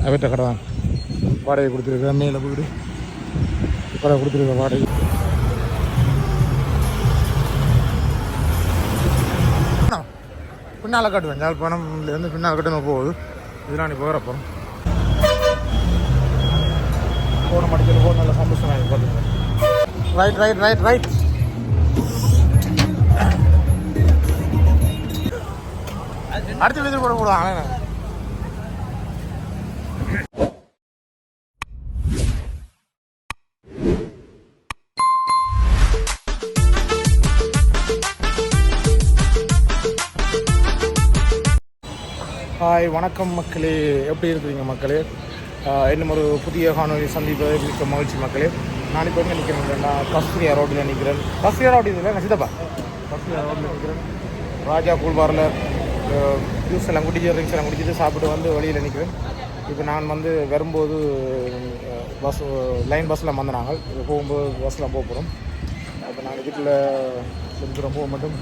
அவர்கிட்ட கடை தான் வாடகை கொடுத்துருக்கேன். மேலே வீடு கடை கொடுத்துருக்க வாடகை. பின்னால் காட்டுவேன். யாழ்ப்பாணம்லேருந்து பின்னால் கட்டணும் போகுது. இதெல்லாம் நீ போகிறப்போ போன மடிக்கல போக நல்ல சந்தோஷம் வாங்கி பார்த்துங்க. Right right right right. அடுத்த வீதியில் கூட போடுவாங்க. ஹாய், வணக்கம் மக்களே, எப்படி இருக்கிறீங்க மக்களே? இன்னும் ஒரு புதிய காணொலி சந்திப்பதை மிக்க மகிழ்ச்சி மக்களே. நான் இப்போ எங்கே நிற்கிறேன்? நான் கஸ்தூரியா ரோட்டில் நிற்கிறேன். கஸ்தூரியா ரோடு இதில் நான் சித்தப்பா கஸ்தூரியா ரோட்டில் நிற்கிறேன். ராஜா கூழ்பாரில் ஜூஸ் எல்லாம் குடிச்சு ட்ரிங்க்ஸ் எல்லாம் குடிச்சிட்டு சாப்பிட்டு வந்து வழியில் நிற்கிறேன். இப்போ நான் வந்து வரும்போது லைன் பஸ்ஸில் வந்து நாங்கள் போகும்போது பஸ்ஸில் போக போகிறோம். அப்போ நாங்கள் வீட்டில் செஞ்சுக்கிறோம். போக மட்டும்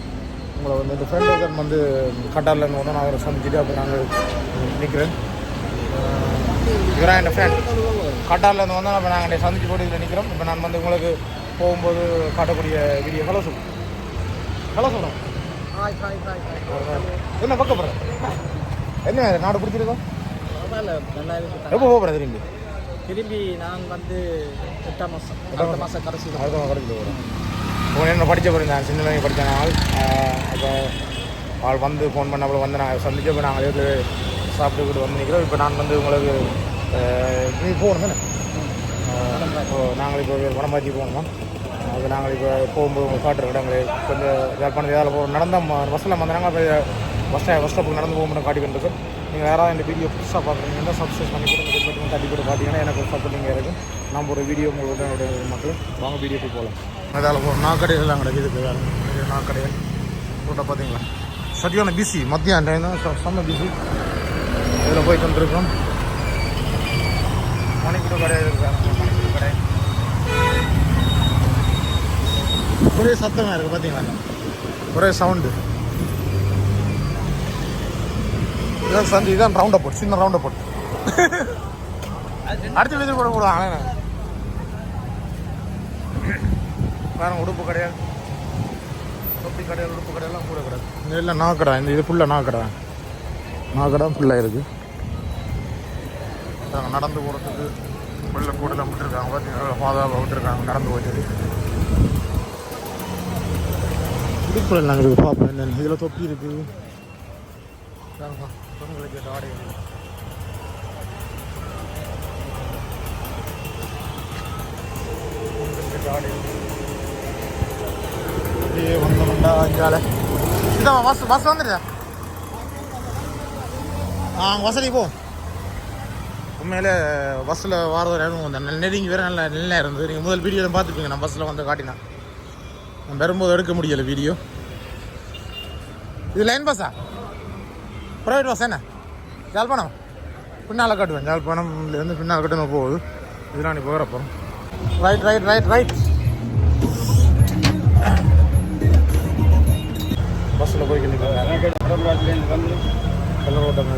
உங்களை வந்து இந்த ஃப்ரெண்ட் வந்து கட்டாரில் ஒன்று நான் அவரை சந்திச்சுட்டு அப்போ நாங்கள் நிற்கிறேன். இவராக என் ஃப்ரெண்ட் கட்டாரில் வந்து அப்போ நாங்கள் சந்திச்சு போட்டு இதில் நிற்கிறோம். இப்போ நான் வந்து உங்களுக்கு போகும்போது காட்டக்கூடிய வீடியோ ஹலோ சொல்கிறோம். என்ன பக்கம் போகிறேன்? என்ன நாடு பிடிச்சிருக்கோம்? எப்போ போகிறேன் திரும்பி நான் வந்து 8ஆம் மாதம் கடைசி போகிறேன். என்ன படித்த போயிருந்தேன், சின்ன வயது படித்த நாள். அப்போ அவள் வந்து ஃபோன் பண்ணப்போ வந்து நாங்கள் சந்திச்சப்போ நாங்கள் வீட்டில் சாப்பிட்டுக்கிட்டு வந்து நிற்கிறோம். இப்போ நான் வந்து உங்களுக்கு நீ போகணும் தானே? நாங்கள் இப்போ வடமாச்சி போகணுமா? அது நாங்கள் இப்போ போகும்போது உங்களுக்கு காட்டுற இடங்களே கொஞ்சம் ஜாழ்ப்பாணம் ஏதாவது போகிறோம். நடந்தால் பஸ்ஸில் வந்தாங்க. அப்போ பஸ் ஸ்டாப்புக்கு நடந்து போகும்போது காட்டிக்கிட்டு இருக்கோம். நீங்கள் யாராவது இந்த வீடியோ புதுசாக பார்க்குறீங்கன்னா சப்ஸ்கிரைப் பண்ணி கொடுங்க. தட்டி போட்டு பார்த்தீங்கன்னா எனக்கு சப்போர்ட்டிங்காக இருக்கும். நான் ஒரு வீடியோ உங்களுடைய மக்கள் வாங்க வீடியோக்கு போகலாம். அதால் போகிறோம். நாக்கடையெல்லாம் கிடைக்குது. நாக்கடையல் ரோட்டை பார்த்தீங்களா? சரியான பிஸி. மத்தியான டைம் தான் செம்ம பிஸி. இதில் போய் கொண்டிருக்கோம். மணிக்கூட கடை இருக்காங்க. மணிக்கூட கடை ஒரே சத்தமாக இருக்குது பார்த்தீங்களா? ஒரே சவுண்டு. இதான் சந்தி. இதான் ரவுண்டை போட்டு சின்ன ரவுண்டை போட்டு அடுத்த வீதியில் கூட போடுவாங்க. பாருங்க, உடுப்பு கடையால் தொப்பி கடையால் உடுப்பு கடையெல்லாம் கூட கிடையாது. இந்த இல்லை நாக்கடை. இந்த இது ஃபுல்லாக நாக்கடை ஃபுல்லாக இருக்குது. நடந்து போகிறதுக்கு வெள்ளை கூடலாம் விட்டுருக்காங்க. பார்த்தீங்கன்னா பாதாவை விட்டுருக்காங்க நடந்து போயிட்டு. உடுப்புல நாங்கள் இருக்குது பார்ப்போம். என்னென்ன இதில் தொப்பி இருக்குது. பெண்களுக்கு ஆடை அப்படியே வந்தோம்டா அஞ்சால. இதான் பஸ் வந்துடுதா? வசதி போ. உண்மையிலே பஸ்ஸில் வாரது நேரம் வந்தேன். நெருங்கி வேறு நல்லா இருந்தது. நீங்கள் முதல் வீடியோவில் பார்த்துப்பீங்க. நான் பஸ்ஸில் வந்து காட்டினேன். நான் வரும்போது எடுக்க முடியலை வீடியோ. இது லைன் பஸ்ஸா? ப்ரைவேட் பஸ் என்ன? யாழ்ப்பாணம் பின்னால் காட்டுவேன். யாழ்ப்பாணம்லேருந்து பின்னால் கட்டணும் போகுது. இதெல்லாம் நீ போகிறப்போ ரைட் ரைட் ரைட் ரைட். பஸ்ஸில் போய் கல்லூரோட்டம்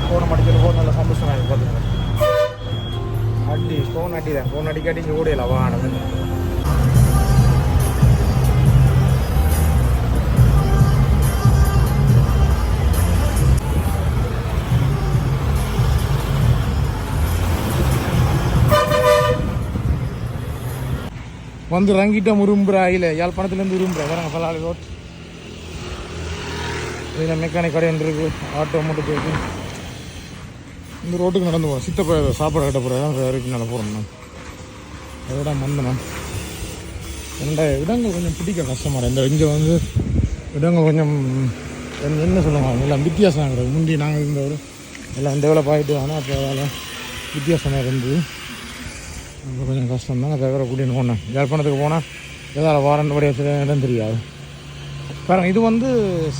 போன மடிக்கல போக நல்ல சந்தோஷம் வாங்கி பார்த்துங்க. அடி ஃபோன் அடி தான். ஃபோன் அடிக்காட்டி இங்கே ஓடையில வாங்கினது. வந்து ரங்கிட்ட உரும்புறா. இல்லை யாழ்ப்பாணத்துலேருந்து உரும்புறா. வேறாங்க பல்லாளி ரோட். இதில் மெக்கானிக் கடை இருக்குது. ஆட்டோ மட்டும் இருக்குது. இந்த ரோட்டுக்கு நடந்து போகிறோம். சித்தப்பா சாப்பாடு கட்ட போகிறதான் வேறுக்கு நடந்து போகிறோம். நான் அதோட வந்தேன். என்னோட இடங்கள் கொஞ்சம் பிடிக்க கஷ்டமாக இந்த இங்கே வந்து இடங்கள் கொஞ்சம் என்ன சொல்லுவாங்க எல்லாம் வித்தியாசம் கிடையாது. முந்தி நாங்கள் இந்த ஒரு எல்லாம் டெவலப் ஆகிட்டு ஆனால் அப்போ அதெல்லாம் வித்தியாசமாக இருந்தது. ரொம்ப கொஞ்சம் கஷ்டம் தான். அதை வேறு கூட்டின்னு போனேன். யாழ்ப்பாணத்துக்கு போனால் எதாவது வாரண்ட் படிய இடம் தெரியாது. பாருங்கள், இது வந்து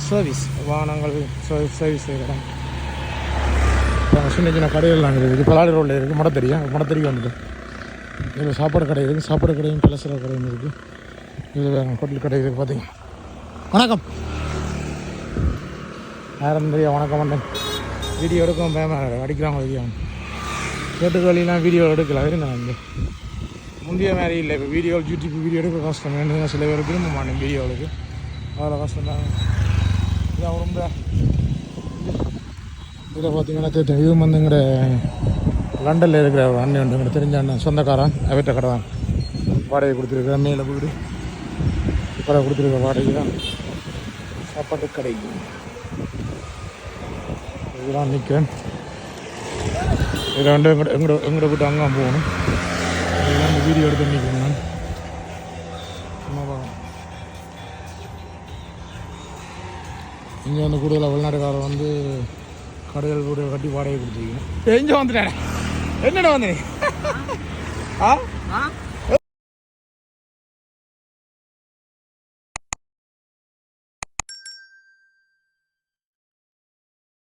சர்வீஸ் வாகனங்கள் சர்வீஸ் இடம். சின்ன சின்ன கடைகள்லாம் இருக்குது. இது பலாடி ரோட்டில் இருக்குது. மடத்தறிக்கு வந்துட்டு இதில் சாப்பாடு கடை இருக்குது. சாப்பாடு கடையும் பலசர கடையும் இருக்குது. இது வேறு ஹோட்டல் கடை இருக்குது. பார்த்தீங்க. வணக்கம். யாரும் தெரியும் வணக்கம் பண்ணேன் வீடியோ எடுக்கவும் பயமாக அடிக்கிறாங்க வைக்கிறாங்க கேட்டு வழியெலாம் வீடியோ எடுக்கல அது நான் வந்து முந்தைய மாதிரி இல்லை இப்போ வீடியோ யூடியூப் வீடியோ எடுக்க கஷ்டம் வேணும் சில பேர் விரும்ப மாட்டேன் வீடியோவுக்கு அவ்வளோ கஷ்டம் தான் இதான் ரொம்ப இதில் பார்த்தீங்கன்னா இது வந்துங்கிற லண்டனில் இருக்கிற ஒரு அண்ணன் வந்துங்கிற தெரிஞ்ச அண்ணன் சொந்தக்காரன் அவர்கிட்ட கடை தான் வாடகை கொடுத்துருக்குற மேலே வீடு கடை கொடுத்துருக்க வாடகை தான் சாப்பாட்டு கடை இதெல்லாம் நிற்கிறேன் இதில் வந்து எங்கட விட்டு அங்கே போகணும் இதெல்லாம் இந்த வீடியோ எடுத்து நிற்கிறேன் நான் இங்கே வந்து கூடுதலாக வெளிநாட்டுக்காரர் வந்து கடைகள் கூட கட்டி வாடகை கொடுத்துருக்கீங்க எங்கே வந்துட்டேன் என்னடா வந்து ஆ